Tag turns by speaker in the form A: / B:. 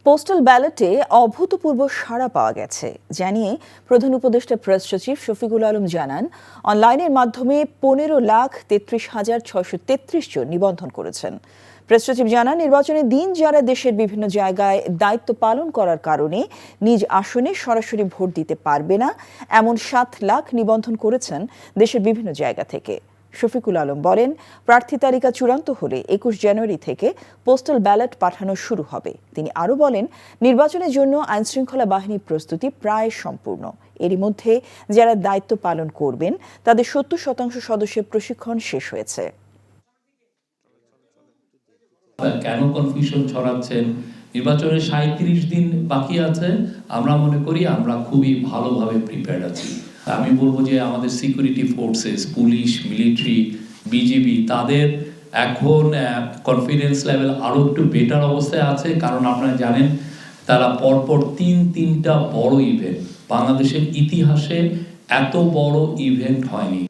A: Postal ব্যালটে অভূতপূর্ব সাড়া পাওয়া গেছে জানিয়ে প্রধান উপদেষ্টা প্রেস সচিব শফিকুল আলম জানান, অনলাইনের মাধ্যমে 15,33,633 জন নিবন্ধন করেছেন। প্রেস সচিব জানান, নির্বাচনের দিন যারা দেশের বিভিন্ন জায়গায় দায়িত্ব পালন করার কারণে নিজ আসনে সরাসরি ভোট দিতে পারবে না, এমন 7 লাখ নিবন্ধন করেছেন দেশের বিভিন্ন জায়গা থেকে। শফিকুল আলম বলেন, প্রার্থী তালিকা চূড়ান্ত হলে 21 জানুয়ারি থেকে পোস্টাল ব্যালট পাঠানো শুরু হবে। তিনি আরও বলেন, নির্বাচনের জন্য আইনশৃঙ্খলা বাহিনীর প্রস্তুতি প্রায় সম্পূর্ণ। এরই মধ্যে যারা দায়িত্ব পালন করবেন তাদের 70% সদস্যের প্রশিক্ষণ শেষ হয়েছে।
B: কেন কনফিউশন ছড়াচ্ছেন? নির্বাচনের 37 দিন বাকি আছে। আমরা মনে করি আমরা খুবই ভালোভাবে প্রিপেয়ার্ড আছি। আমি বলবো যে আমাদের security forces, police, military, BGB তাদের এখন কনফিডেন্স লেভেল আরো একটু বেটার অবস্থায় আছে, কারণ আপনারা জানেন তারা পরপর তিনটা বড় ইভেন্ট, বাংলাদেশের ইতিহাসে এত বড় ইভেন্ট হয়নি।